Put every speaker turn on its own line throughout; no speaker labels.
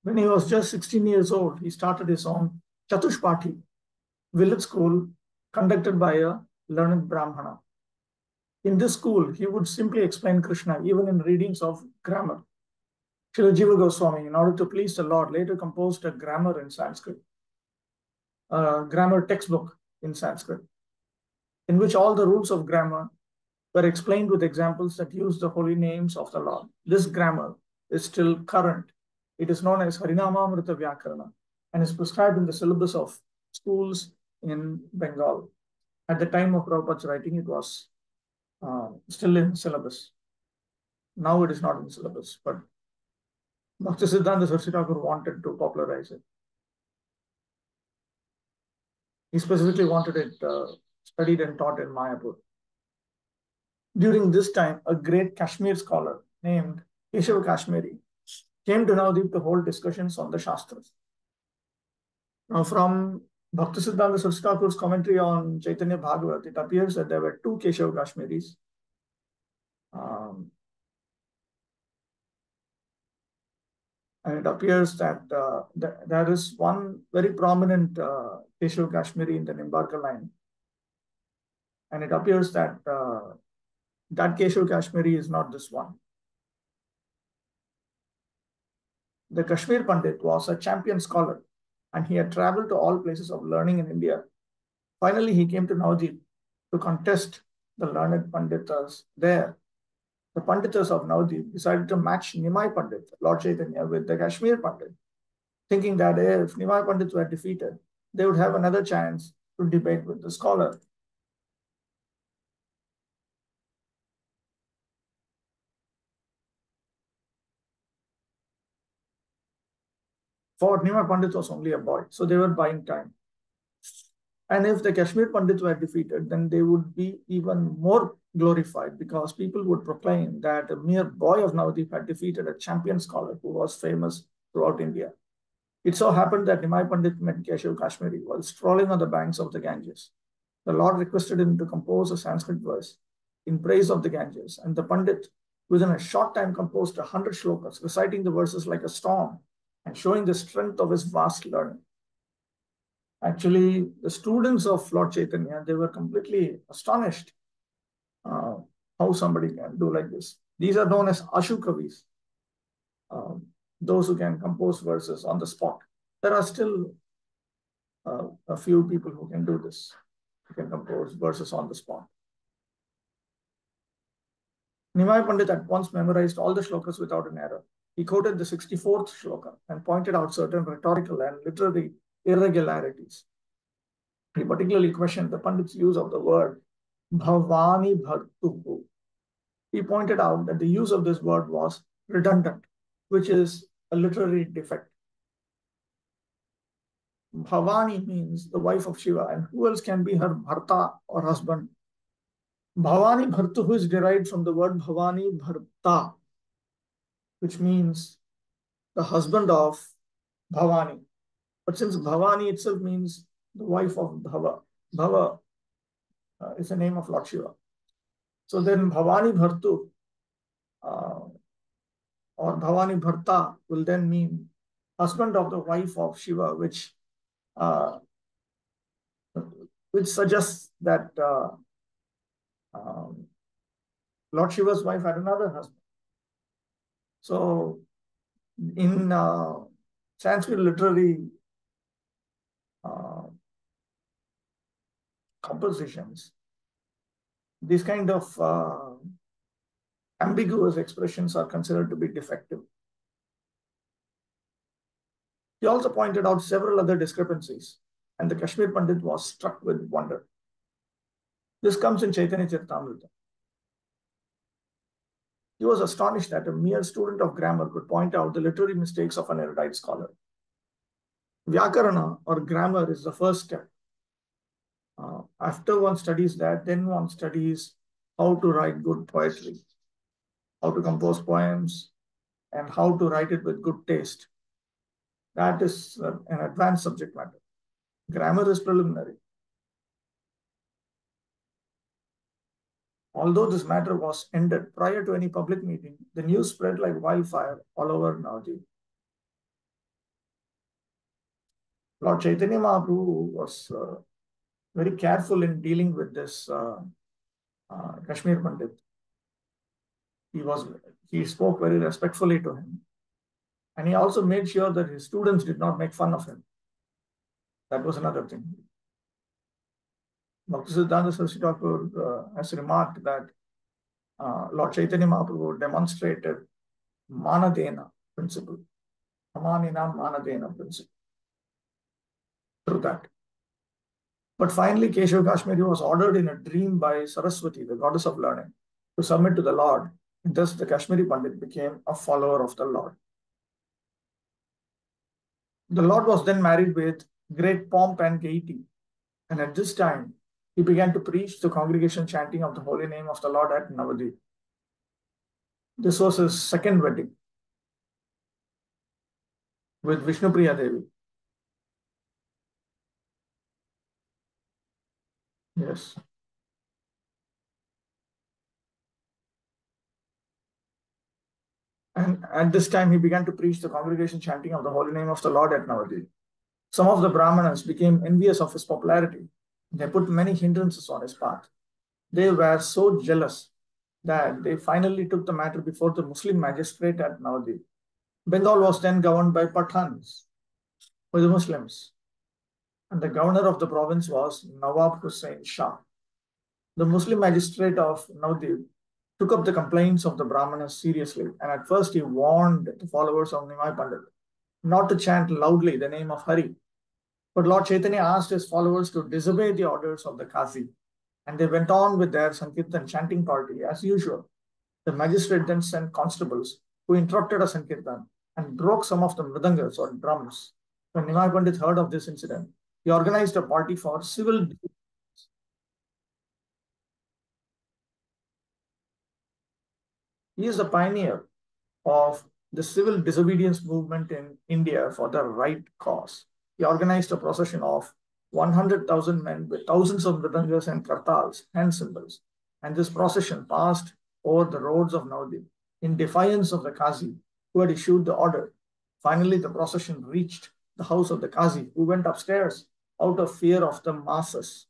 When he was just 16 years old, he started his own Catuspathi village school conducted by a learned Brahmana. In this school, he would simply explain Krishna even in readings of grammar. Srila Jiva Goswami, in order to please the Lord, later composed a grammar in Sanskrit, a grammar textbook in Sanskrit, in which all the rules of grammar were explained with examples that use the holy names of the Lord. This grammar is still current. It is known as Harinamamrita Vyakarana and is prescribed in the syllabus of schools in Bengal. At the time of Prabhupada's writing, it was still in syllabus. Now it is not in syllabus, but Bhaktisiddhanta Saraswati Thakur wanted to popularize it. He specifically wanted it studied and taught in Mayapur. During this time, a great Kashmir scholar named Keshav Kashmiri came to Navadvip to hold discussions on the Shastras. Now, from Bhaktisiddhanta Saraswati Thakur's commentary on Chaitanya Bhagavat, it appears that there were two Keshav Kashmiris. And it appears that there is one very prominent Keshav Kashmiri in the Nimbarka line. And it appears that that Keshav Kashmiri is not this one. The Kashmir Pandit was a champion scholar, and he had traveled to all places of learning in India. Finally, he came to Navadvip to contest the learned Panditas there. The Panditas of Navadvip decided to match Nimai Pandit, Lord Chaitanya, with the Kashmir Pandit, thinking that if Nimai Pandits were defeated, they would have another chance to debate with the scholar. For Nimai Pandit was only a boy, so they were buying time. And if the Kashmir Pandits were defeated, then they would be even more glorified because people would proclaim that a mere boy of Navadvip had defeated a champion scholar who was famous throughout India. It so happened that Nimai Pandit met Keshav Kashmiri while strolling on the banks of the Ganges. The Lord requested him to compose a Sanskrit verse in praise of the Ganges, and the Pandit, within a short time, composed 100 shlokas, reciting the verses like a storm and showing the strength of his vast learning. Actually, the students of Lord Chaitanya, they were completely astonished how somebody can do like this. These are known as Ashu Kavis, those who can compose verses on the spot. There are still a few people who can do this, who can compose verses on the spot. Nimai Pandit at once memorized all the shlokas without an error. He quoted the 64th shloka and pointed out certain rhetorical and literary irregularities. He particularly questioned the Pandit's use of the word Bhavani Bhartuhu. He pointed out that the use of this word was redundant, which is a literary defect. Bhavani means the wife of Shiva, and who else can be her Bharta or husband? Bhavani Bhartuhu is derived from the word Bhavani Bharta, which means the husband of Bhavani. But since Bhavani itself means the wife of Bhava, Bhava is the name of Lord Shiva. So then Bhavani Bhartu or Bhavani Bharta will then mean husband of the wife of Shiva, which suggests that Lord Shiva's wife had another husband. So in Sanskrit literary compositions, these kind of ambiguous expressions are considered to be defective. He also pointed out several other discrepancies, and the Kashmir Pandit was struck with wonder. This comes in Chaitanya Charitamrita. He was astonished that a mere student of grammar could point out the literary mistakes of an erudite scholar. Vyakarana or grammar is the first step. After one studies that, then one studies how to write good poetry, how to compose poems, and how to write it with good taste. That is an advanced subject matter. Grammar is preliminary. Although this matter was ended prior to any public meeting, the news spread like wildfire all over Navadvip. Lord Chaitanya Mahaprabhu was very careful in dealing with this Kashmir Pandit. He spoke very respectfully to him. And he also made sure that his students did not make fun of him. That was another thing. Bhaktisiddhanta Saraswati Thakur has remarked that Lord Chaitanya Mahaprabhu demonstrated Manadena principle, Amanina Manadena principle through that. But finally, Keshav Kashmiri was ordered in a dream by Saraswati, the goddess of learning, to submit to the Lord. And thus, the Kashmiri Pandit became a follower of the Lord. The Lord was then married with great pomp and gaiety. And at this time, he began to preach the congregation chanting of the holy name of the Lord at Navadvip. This was his second wedding with Vishnupriya Devi. Yes. And at this time, he began to preach the congregation chanting of the holy name of the Lord at Navadvip. Some of the Brahmanas became envious of his popularity. They put many hindrances on his path. They were so jealous that they finally took the matter before the Muslim magistrate at Navadvip. Bengal was then governed by Pathans, by the Muslims, and the governor of the province was Nawab Hussain Shah. The Muslim magistrate of Navadvip took up the complaints of the Brahmanas seriously, and at first he warned the followers of Nimai Pandit not to chant loudly the name of Hari. But Lord Chaitanya asked his followers to disobey the orders of the Qazi, and they went on with their Sankirtan chanting party as usual. The magistrate then sent constables who interrupted a Sankirtan and broke some of the mridangas or drums. When Nimai Pandit heard of this incident, he organized a party for civil. He is the pioneer of the civil disobedience movement in India for the right cause. He organized a procession of 100,000 men with thousands of mridangas and kartals, hand cymbals. And this procession passed over the roads of Navadvip in defiance of the Qazi, who had issued the order. Finally, the procession reached the house of the Qazi, who went upstairs out of fear of the masses.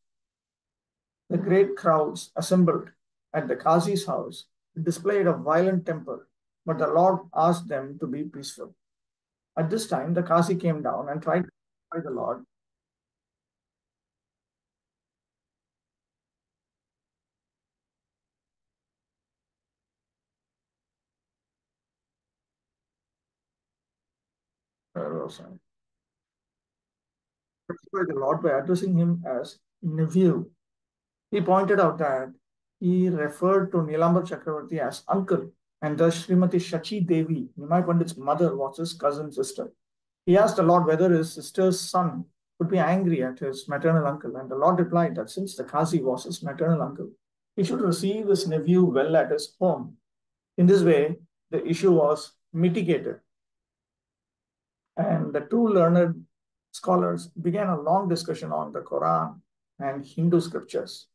The great crowds assembled at the Qazi's house displayed a violent temper, but the Lord asked them to be peaceful. At this time, the Qazi came down and tried to fight the Lord. The Lord by addressing him as nephew. He pointed out that he referred to Nilambar Chakravarti as uncle, and thus Srimati Shachi Devi, Nimai Pandit's mother, was his cousin sister. He asked the Lord whether his sister's son would be angry at his maternal uncle, and the Lord replied that since the Qazi was his maternal uncle, he should receive his nephew well at his home. In this way, the issue was mitigated, and the two learned scholars began a long discussion on the Quran and Hindu scriptures,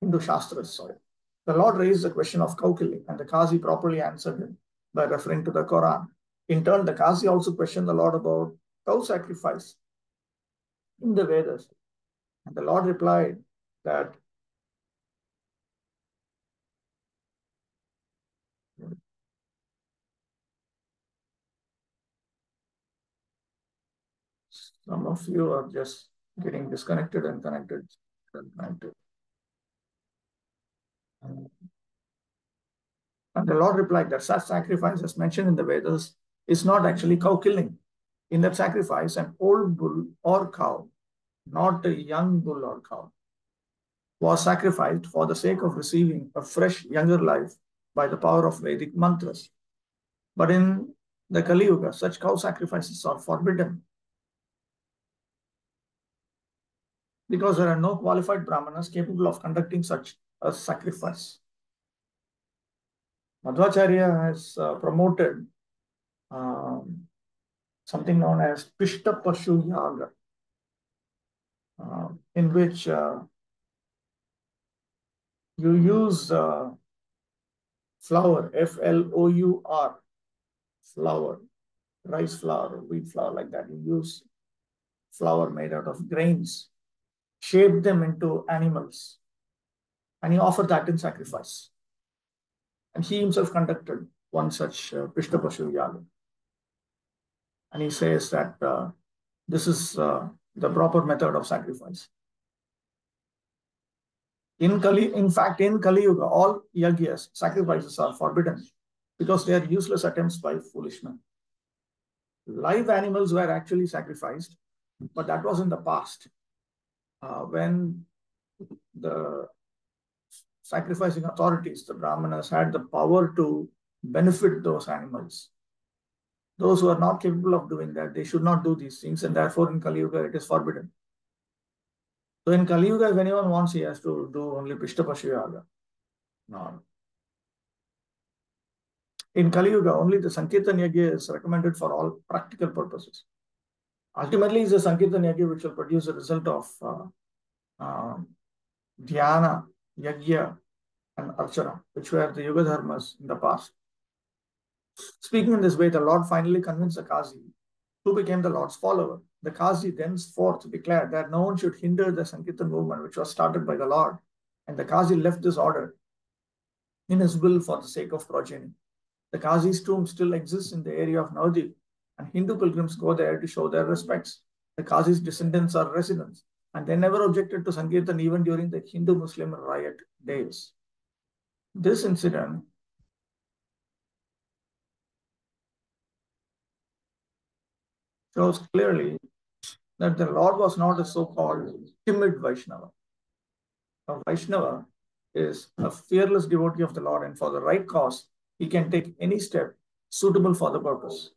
Hindu Shastras, sorry. The Lord raised the question of cow killing, and the Qazi properly answered him by referring to the Quran. In turn, the Qazi also questioned the Lord about cow sacrifice in the Vedas. And the Lord replied that some of you are just getting disconnected and connected. And the Lord replied that such sacrifice, as mentioned in the Vedas, is not actually cow killing. In that sacrifice, an old bull or cow, not a young bull or cow, was sacrificed for the sake of receiving a fresh, younger life by the power of Vedic mantras. But in the Kali Yuga, such cow sacrifices are forbidden because there are no qualified brahmanas capable of conducting such a sacrifice. Madhvacharya has promoted something known as Pishta Pashu Yaga, in which you use flour, Flour, flour, rice flour, or wheat flour, like that. You use flour made out of grains, shaped them into animals, and he offered that in sacrifice. And he himself conducted one such Pishtapashu Yaga. And he says that this is the proper method of sacrifice. In fact, in Kali Yuga, all yagyas, sacrifices, are forbidden because they are useless attempts by foolish men. Live animals were actually sacrificed, but that was in the past, when the sacrificing authorities, the Brahmanas, had the power to benefit those animals. Those who are not capable of doing that, they should not do these things, and therefore in Kali Yuga it is forbidden. So in Kali Yuga, if anyone wants, he has to do only Pishtapashu Yaga. No. In Kali Yuga, only the Sankirtan Yagya is recommended for all practical purposes. Ultimately, it's the Sankirtan Yagya which will produce a result of Dhyana, Yagya, and Archana, which were the Yuga Dharmas in the past. Speaking in this way, the Lord finally convinced the Kazi, who became the Lord's follower. The Kazi thenceforth declared that no one should hinder the Sankirtan movement, which was started by the Lord, and the Kazi left this order in his will for the sake of progeny. The Kazi's tomb still exists in the area of Navadip, and Hindu pilgrims go there to show their respects. The Kazi's descendants are residents, and they never objected to Sankirtan even during the Hindu-Muslim riot days. This incident shows clearly that the Lord was not a so-called timid Vaishnava. A Vaishnava is a fearless devotee of the Lord, and for the right cause, he can take any step suitable for the purpose.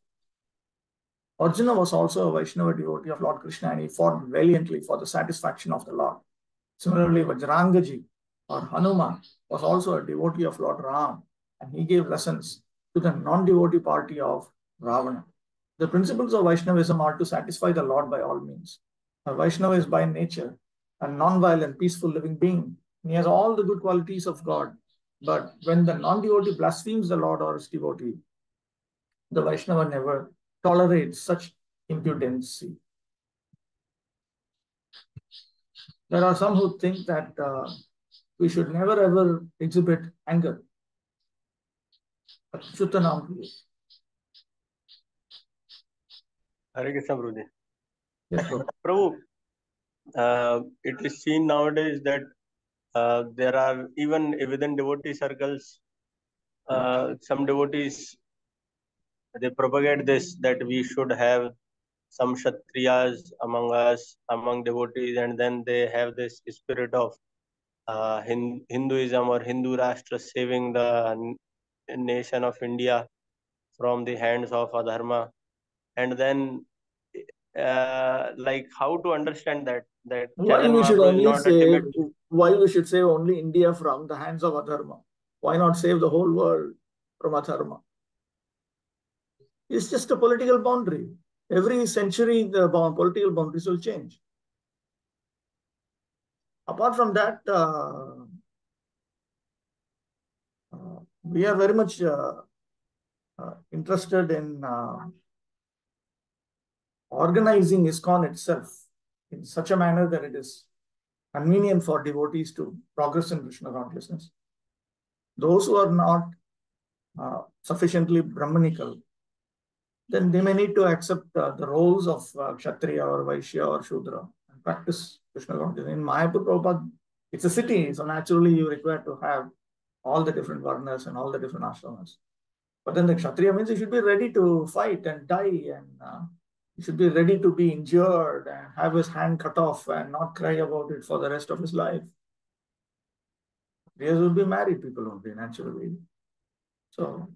Arjuna was also a Vaishnava devotee of Lord Krishna, and he fought valiantly for the satisfaction of the Lord. Similarly, Vajrangaji or Hanuman was also a devotee of Lord Ram, and he gave lessons to the non-devotee party of Ravana. The principles of Vaishnavism are to satisfy the Lord by all means. A Vaishnava is by nature a non-violent, peaceful living being. He has all the good qualities of God. But when the non-devotee blasphemes the Lord or his devotee, the Vaishnava never tolerates such impudency. There are some who think that we should never ever exhibit anger.
Hare Krishna, Prabhu.
Yes,
So, Prabhu, it is seen nowadays that there are even within devotee circles, some devotees, they propagate this, that we should have some Kshatriyas among us, among devotees, and then they have this spirit of Hinduism or Hindu Rashtra saving the nation of India from the hands of adharma. And then like how to understand that
why
Chaitanya
we should
Mahaprabhu is
only
not a timid.
why we should save only India from the hands of adharma? Why not save the whole world from adharma? It's just a political boundary. Every century, the political boundaries will change. Apart from that, we are very much interested in organizing ISKCON itself in such a manner that it is convenient for devotees to progress in Krishna consciousness. Those who are not sufficiently Brahmanical, then they may need to accept the roles of Kshatriya or Vaishya or Shudra and practice Krishna consciousness. In Mayapur, Prabhupada, it's a city, so naturally you require to have all the different varnas and all the different ashramas. But then the Kshatriya means he should be ready to fight and die, and he should be ready to be injured and have his hand cut off and not cry about it for the rest of his life. Kshatriyas will be married people only, naturally. So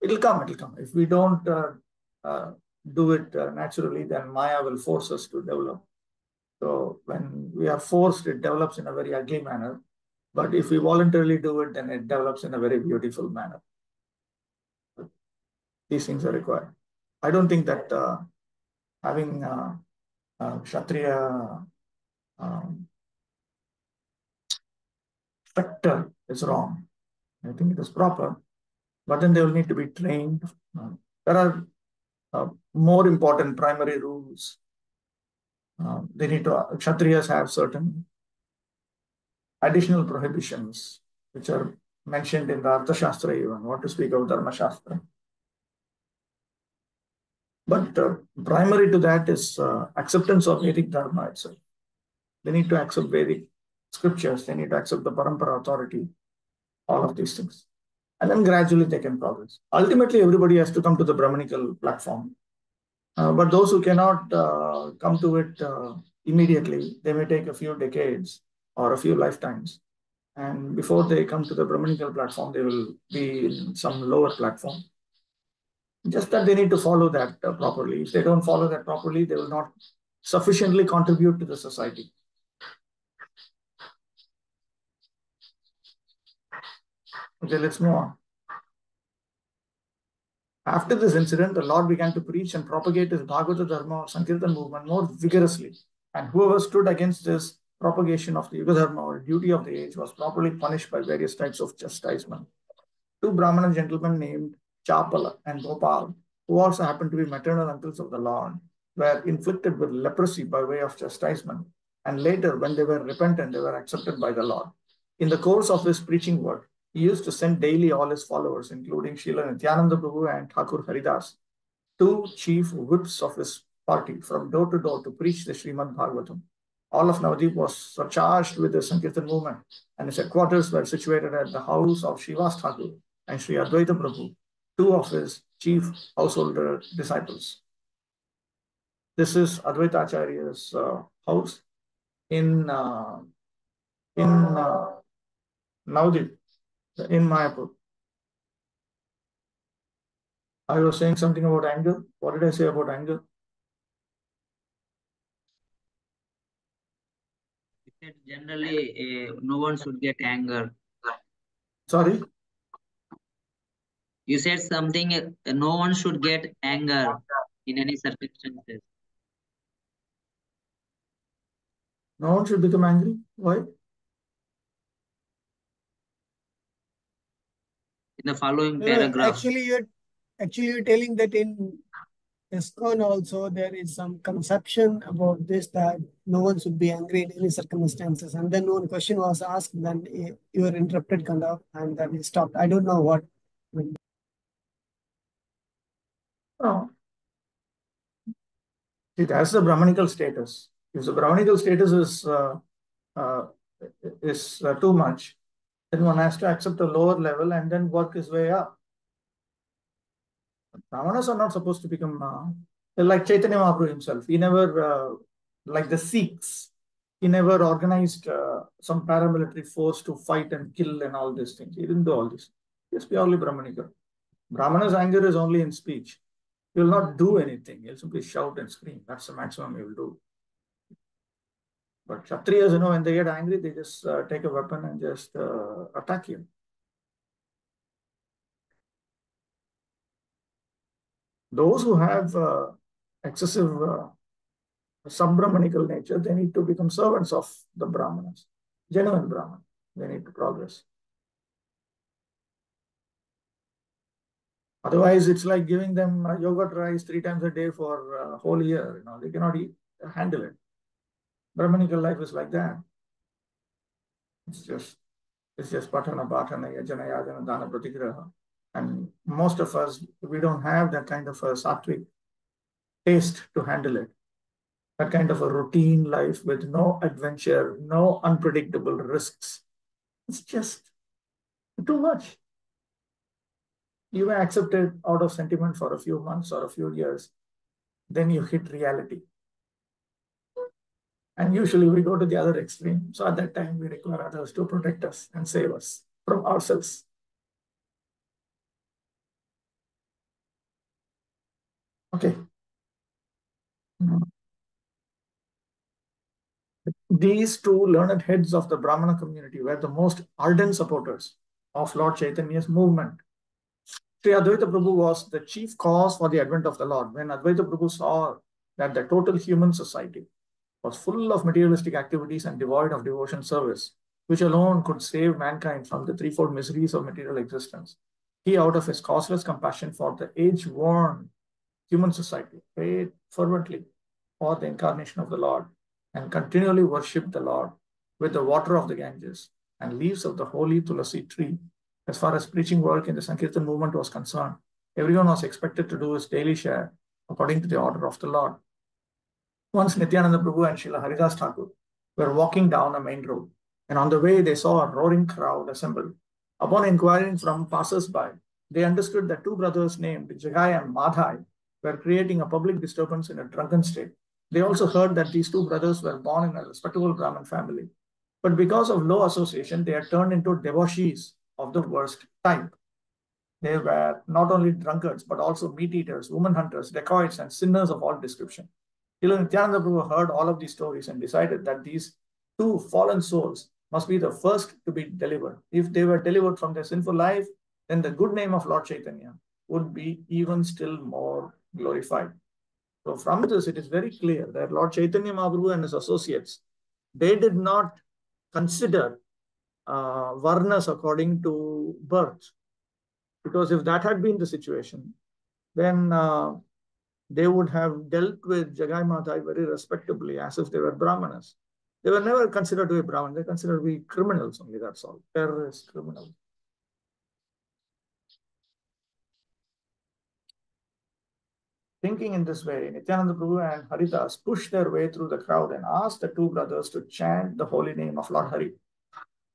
it'll come. If we don't do it naturally, then Maya will force us to develop. So when we are forced, it develops in a very ugly manner. But if we voluntarily do it, then it develops in a very beautiful manner. These things are required. I don't think that having Kshatriya factor is wrong. I think it is proper, but then they will need to be trained. There are more important primary rules Kshatriyas have certain additional prohibitions which are mentioned in the Arthashastra even, what to speak of Dharma Shastra. But primary to that is acceptance of Vedic Dharma itself. They need to accept Vedic scriptures, they need to accept the Parampara authority, all of these things. And then gradually they can progress. Ultimately, everybody has to come to the Brahmanical platform. But those who cannot come to it immediately, they may take a few decades or a few lifetimes. And before they come to the Brahmanical platform, they will be in some lower platform. Just that they need to follow that properly. If they don't follow that properly, they will not sufficiently contribute to the society. Okay, let's move on. After this incident, the Lord began to preach and propagate his Bhagavata Dharma or Sankirtan movement more vigorously. And whoever stood against this propagation of the Yuga Dharma or duty of the age was properly punished by various types of chastisement. Two Brahmana gentlemen named Chapala and Gopal, who also happened to be maternal uncles of the Lord, were inflicted with leprosy by way of chastisement. And later, when they were repentant, they were accepted by the Lord. In the course of his preaching work, he used to send daily all his followers, including Srila Nityananda Prabhu and Thakur Haridas, two chief whips of his party, from door to door to preach the Srimad Bhagavatam. All of Navadip was surcharged with the Sankirtan movement, and his headquarters were situated at the house of Srivas Thakur and Sri Advaita Prabhu, two of his chief householder disciples. This is Advaita Acharya's house in Navadip, in Mayapur. I was saying something about anger. What did I say about anger?
You said generally no one should get anger.
Sorry?
You said something, no one should get anger in any circumstances.
No one should become angry. Why?
In the following paragraph.
Actually, you're telling that in ISKCON also there is some conception about this, that no one should be angry in any circumstances. And then one question was asked, then you were interrupted kind of, and then you stopped. I don't know what.
No. It has the Brahmanical status. If the Brahmanical status is too much, then one has to accept a lower level and then work his way up. Brahmanas are not supposed to become like Chaitanya Mahaprabhu himself. He never, like the Sikhs, he never organized some paramilitary force to fight and kill and all these things. He didn't do all this. It's purely Brahmanical. Brahmana's anger is only in speech. He will not do anything. He'll simply shout and scream. That's the maximum he will do. But Kshatriyas, when they get angry, they just take a weapon and just attack you. Those who have excessive sub-Brahmanical nature, they need to become servants of the Brahmanas, genuine Brahman. They need to progress. Otherwise, it's like giving them yogurt rice 3 times a day for a whole year. They cannot handle it. Brahmanical life is like that. It's just patana, yajana, yajana, dana, pratigraha. And most of us, we don't have that kind of a sattvic taste to handle it. That kind of a routine life with no adventure, no unpredictable risks. It's just too much. You may accept it out of sentiment for a few months or a few years. Then you hit reality. And usually we go to the other extreme. So at that time, we require others to protect us and save us from ourselves. Okay. These two learned heads of the Brahmana community were the most ardent supporters of Lord Chaitanya's movement. Sri Advaita Prabhu was the chief cause for the advent of the Lord. When Advaita Prabhu saw that the total human society was full of materialistic activities and devoid of devotion service, which alone could save mankind from the threefold miseries of material existence, he, out of his causeless compassion for the age-worn human society, prayed fervently or the incarnation of the Lord and continually worshipped the Lord with the water of the Ganges and leaves of the holy Tulasi tree. As far as preaching work in the Sankirtan movement was concerned, everyone was expected to do his daily share according to the order of the Lord. Once Nityananda Prabhu and Srila Haridas Thakur were walking down a main road, and on the way they saw a roaring crowd assembled. Upon inquiring from passers-by, they understood that two brothers named Jagai and Madhai were creating a public disturbance in a drunken state. They also heard that these two brothers were born in a respectable Brahmin family. But because of low association, they had turned into debauchees of the worst type. They were not only drunkards, but also meat-eaters, woman hunters, dacoits, and sinners of all description. Nityananda Prabhu heard all of these stories and decided that these two fallen souls must be the first to be delivered. If they were delivered from their sinful life, then the good name of Lord Chaitanya would be even still more glorified. So from this, it is very clear that Lord Chaitanya Mahaprabhu and his associates, they did not consider varnas according to birth. Because if that had been the situation, then they would have dealt with Jagai Madhai very respectably as if they were Brahmanas. They were never considered to be Brahmins. They considered to be criminals only, that's all. Terrorist criminals. Thinking in this way, Nityananda Prabhu and Haridas pushed their way through the crowd and asked the two brothers to chant the holy name of Lord Hari.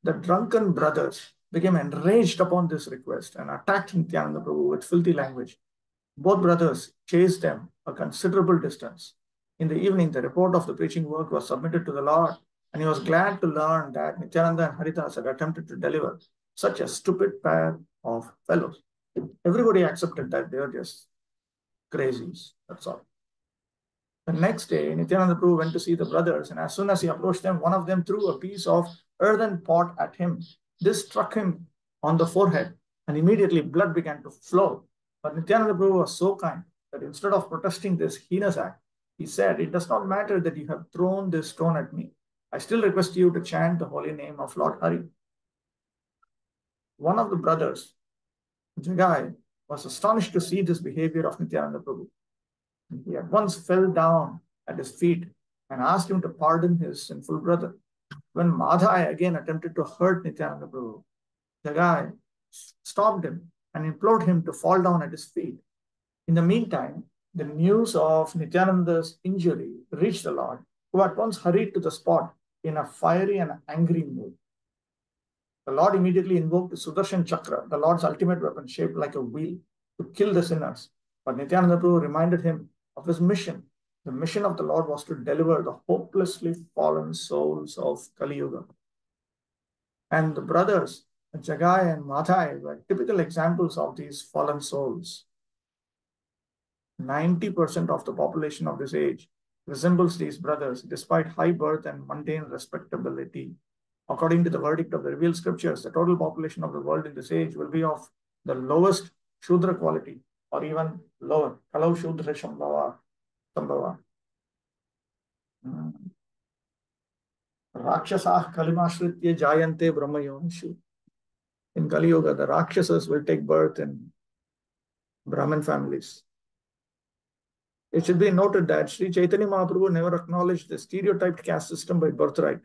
The drunken brothers became enraged upon this request and attacked Nityananda Prabhu with filthy language. Both brothers chased them a considerable distance. In the evening, the report of the preaching work was submitted to the Lord, and he was glad to learn that Nityananda and Haridas had attempted to deliver such a stupid pair of fellows. Everybody accepted that they were just crazies, that's all. The next day, Nityananda Prabhu went to see the brothers, and as soon as he approached them, one of them threw a piece of earthen pot at him. This struck him on the forehead, and immediately blood began to flow. But Nityananda Prabhu was so kind that instead of protesting this heinous act, he said, "It does not matter that you have thrown this stone at me. I still request you to chant the holy name of Lord Hari." One of the brothers, Jagai, was astonished to see this behavior of Nityananda Prabhu. He at once fell down at his feet and asked him to pardon his sinful brother. When Madhai again attempted to hurt Nityananda Prabhu, Jagai stopped him and implored him to fall down at his feet. In the meantime, the news of Nityananda's injury reached the Lord, who at once hurried to the spot in a fiery and angry mood. The Lord immediately invoked the Sudarshan Chakra, the Lord's ultimate weapon shaped like a wheel, to kill the sinners. But Nityananda Prabhu reminded him of his mission. The mission of the Lord was to deliver the hopelessly fallen souls of Kali Yuga. And the brothers, Jagai and Madhai, were typical examples of these fallen souls. 90% of the population of this age resembles these brothers, despite high birth and mundane respectability. According to the verdict of the revealed scriptures, the total population of the world in this age will be of the lowest Shudra quality, or even lower. Kalau Shudra Shambhava. Rakshasah Kalimashritya Jayante Brahma Yonishu. In Kali Yuga, the Rakshasas will take birth in Brahmin families. It should be noted that Sri Chaitanya Mahaprabhu never acknowledged the stereotyped caste system by birthright.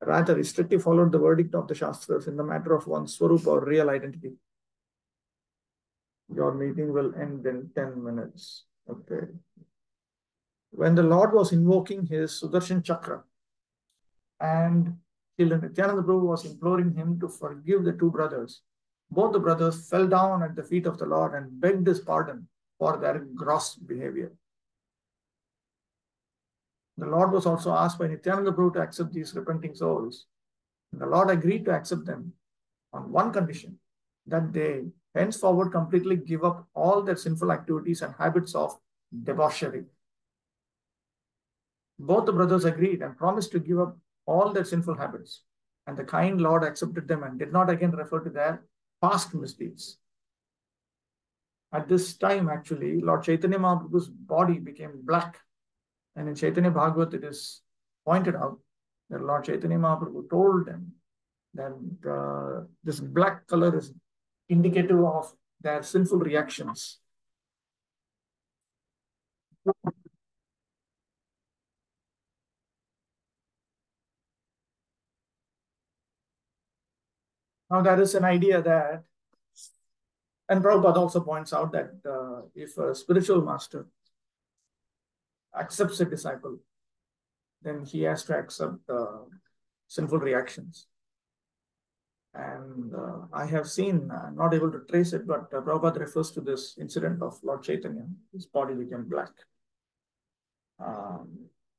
Rather, he strictly followed the verdict of the Shastras in the matter of one's Swarupa or real identity. Your meeting will end in 10 minutes. Okay. When the Lord was invoking his Sudarshan Chakra and Nityananda Prabhu was imploring him to forgive the two brothers, both the brothers fell down at the feet of the Lord and begged his pardon for their gross behavior. The Lord was also asked by Nityananda Prabhu to accept these repenting souls. And the Lord agreed to accept them on one condition, that they henceforward completely give up all their sinful activities and habits of debauchery. Both the brothers agreed and promised to give up all their sinful habits. And the kind Lord accepted them and did not again refer to their past misdeeds. At this time, actually, Lord Chaitanya Mahaprabhu's body became black. And in Chaitanya Bhagavat, it is pointed out that Lord Chaitanya Mahaprabhu told them that this black color is indicative of their sinful reactions. Now there is an idea that, and Prabhupada also points out that if a spiritual master accepts a disciple, then he has to accept sinful reactions. And I have seen, I'm not able to trace it, but Prabhupada refers to this incident of Lord Chaitanya. His body became black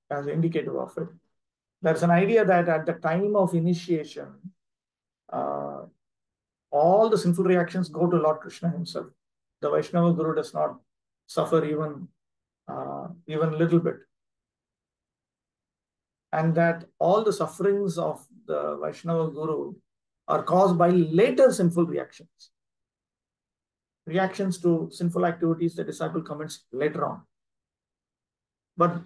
as an indicator of it. There's an idea that at the time of initiation, all the sinful reactions go to Lord Krishna himself. The Vaishnava Guru does not suffer even a little bit. And that all the sufferings of the Vaishnava Guru are caused by later sinful reactions. Reactions to sinful activities the disciple commits later on. But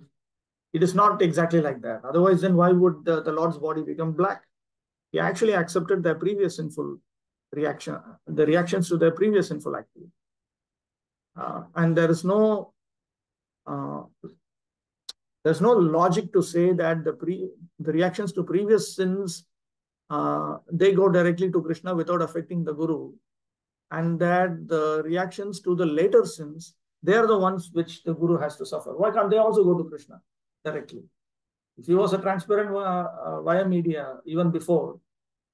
it is not exactly like that. Otherwise, then why would the Lord's body become black? He actually accepted their previous sinful reaction, the reactions to their previous sinful activity. And there is no there's no logic to say that the reactions to previous sins they go directly to Krishna without affecting the Guru, and that the reactions to the later sins, they are the ones which the Guru has to suffer. Why can't they also go to Krishna directly? If he was a transparent via media even before,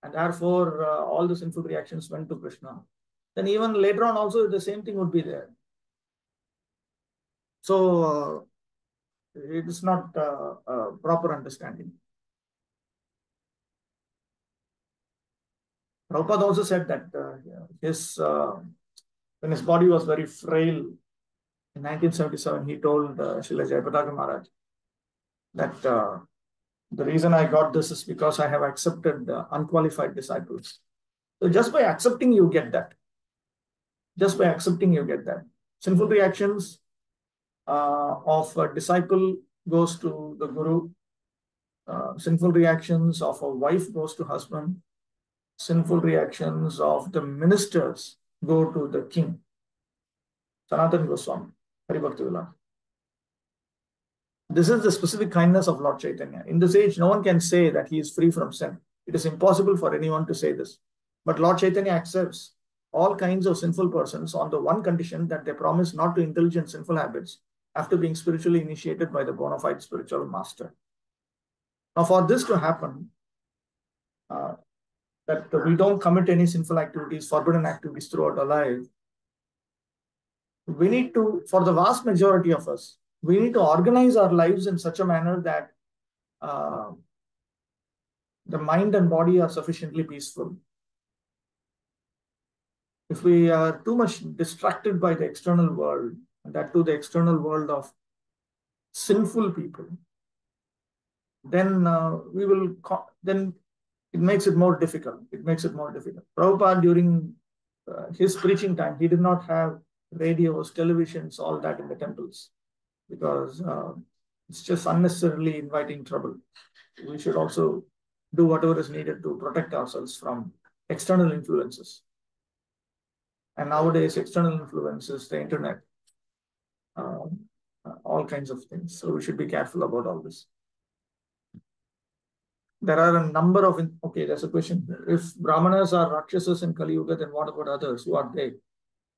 and therefore all the sinful reactions went to Krishna, then even later on also the same thing would be there. So it is not a proper understanding. Prabhupada also said that when his body was very frail in 1977, he told Srila Jayapataka Maharaj that the reason I got this is because I have accepted unqualified disciples. So just by accepting, you get that. Just by accepting, you get that. Sinful reactions of a disciple goes to the Guru. Sinful reactions of a wife goes to husband. Sinful reactions of the ministers go to the king. Sanatana Goswami, Hari Bhakti Vilas. This is the specific kindness of Lord Chaitanya. In this age, no one can say that he is free from sin. It is impossible for anyone to say this. But Lord Chaitanya accepts all kinds of sinful persons on the one condition that they promise not to indulge in sinful habits after being spiritually initiated by the bona fide spiritual master. Now, for this to happen, that we don't commit any sinful activities, forbidden activities throughout our life, we need to, for the vast majority of us, we need to organize our lives in such a manner that the mind and body are sufficiently peaceful. If we are too much distracted by the external world, and that too the external world of sinful people, then then it makes it more difficult. It makes it more difficult. Prabhupada, during his preaching time, he did not have radios, televisions, all that in the temples, because it's just unnecessarily inviting trouble. We should also do whatever is needed to protect ourselves from external influences. And nowadays, external influences, the internet, all kinds of things. So we should be careful about all this. There are a number of, okay, there's a question. If Brahmanas are Rakshasas in Kali Yuga, then what about others? Who are they?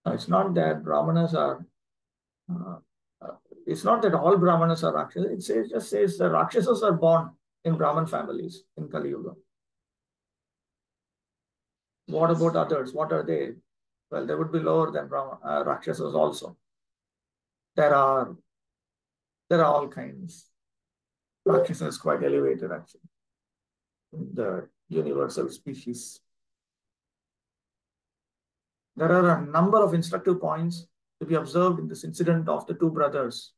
No, it's not that Brahmanas are, it's not that all Brahmanas are Rakshasas. It just says the Rakshasas are born in Brahman families in Kali Yuga. What about others? What are they? Well, they would be lower than Rakshasas also. There are all kinds. Rakshasas is quite elevated actually. The universal species. There are a number of instructive points to be observed in this incident of the two brothers.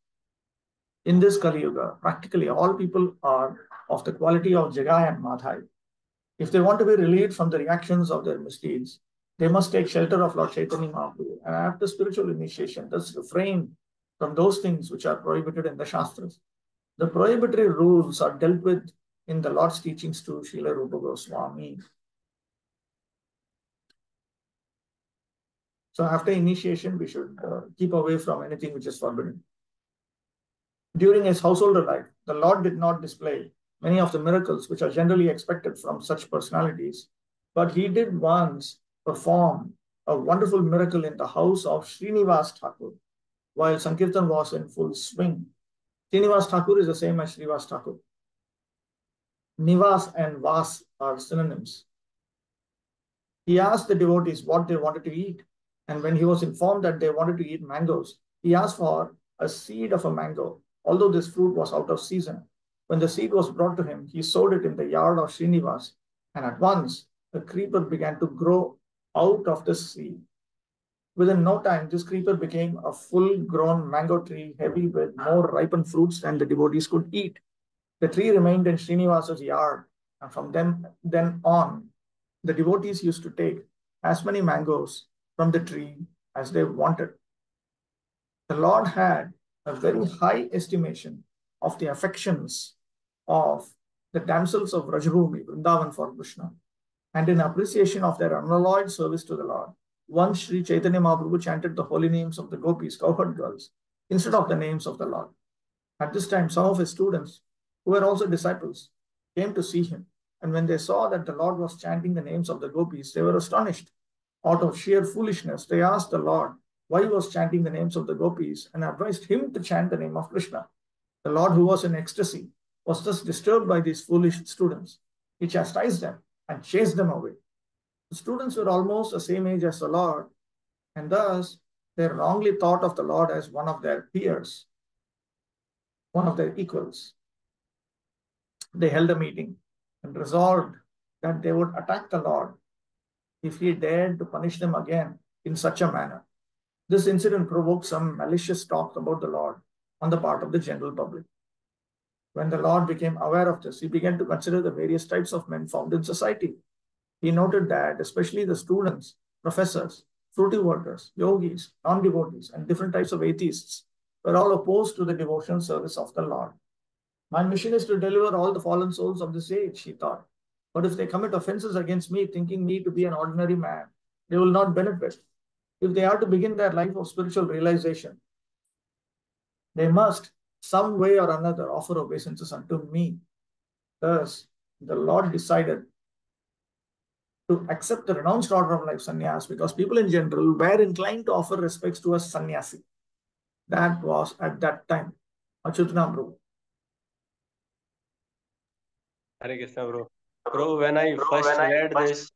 In this Kali Yuga, practically all people are of the quality of Jagai and Madhai. If they want to be relieved from the reactions of their misdeeds, they must take shelter of Lord Chaitanya Mahaprabhu, and after spiritual initiation, thus refrain from those things which are prohibited in the Shastras. The prohibitory rules are dealt with in the Lord's teachings to Srila Rupa Goswami. So after initiation, we should keep away from anything which is forbidden. During his householder life, the Lord did not display many of the miracles which are generally expected from such personalities But he did once perform a wonderful miracle in the house of Srinivas Thakur while Sankirtan was in full swing. Srinivas Thakur is the same as Srivas Thakur. Nivas and Vas are synonyms. He asked the devotees what they wanted to eat, and when he was informed that they wanted to eat mangoes, he asked for a seed of a mango, although this fruit was out of season. When the seed was brought to him, he sowed it in the yard of Srinivas, and at once a creeper began to grow out of the seed. Within no time, this creeper became a full-grown mango tree, heavy with more ripened fruits than the devotees could eat. The tree remained in Srinivas's yard, and from then on, the devotees used to take as many mangoes from the tree as they wanted. The Lord had a very high estimation of the affections of the damsels of Rajabhumi, Vrindavan for Krishna, and in appreciation of their unalloyed service to the Lord, once Sri Chaitanya Mahaprabhu chanted the holy names of the gopis, cowherd girls, instead of the names of the Lord. At this time, some of his students, who were also disciples, came to see him. And when they saw that the Lord was chanting the names of the gopis, they were astonished. Out of sheer foolishness, they asked the Lord why he was chanting the names of the gopis and advised him to chant the name of Krishna. The Lord, who was in ecstasy, was thus disturbed by these foolish students. He chastised them and chased them away. The students were almost the same age as the Lord, and thus they wrongly thought of the Lord as one of their peers, one of their equals. They held a meeting and resolved that they would attack the Lord if he dared to punish them again in such a manner. This incident provoked some malicious talk about the Lord on the part of the general public. When the Lord became aware of this, he began to consider the various types of men found in society. He noted that especially the students, professors, fruity workers, yogis, non-devotees, and different types of atheists were all opposed to the devotional service of the Lord. My mission is to deliver all the fallen souls of this age, he thought. But if they commit offenses against me, thinking me to be an ordinary man, they will not benefit. If they are to begin their life of spiritual realization, they must, some way or another, offer obeisances unto me. Thus, the Lord decided to accept the renounced order of life, sannyas, because people in general were inclined to offer respects to a sannyasi. That was at that time. Achyutana Prabhu.
Hare Krishna, bro. Bro, when I first read this,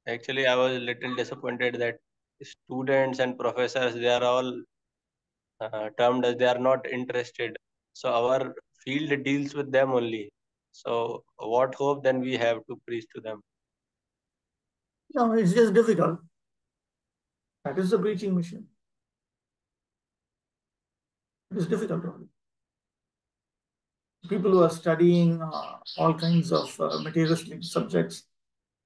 actually I was a little disappointed that students and professors, they are all termed as they are not interested. So our field deals with them only. So what hope then we have to preach to them?
No, it's just difficult. That is the preaching mission. It is difficult. People who are studying all kinds of materialistic subjects.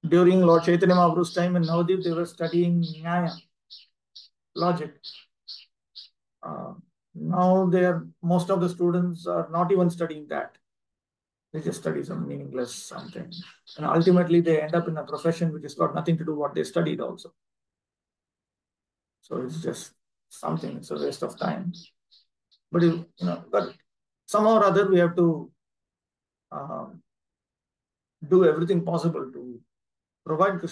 During Lord Chaitanya Mahaprabhu's time in Navadip, they were studying Nyaya, logic. Now most of the students are not even studying that. They just study some meaningless something. And ultimately they end up in a profession which has got nothing to do with what they studied also. So it's just something, it's a waste of time. But but somehow or other we have to do everything possible to provide Krishna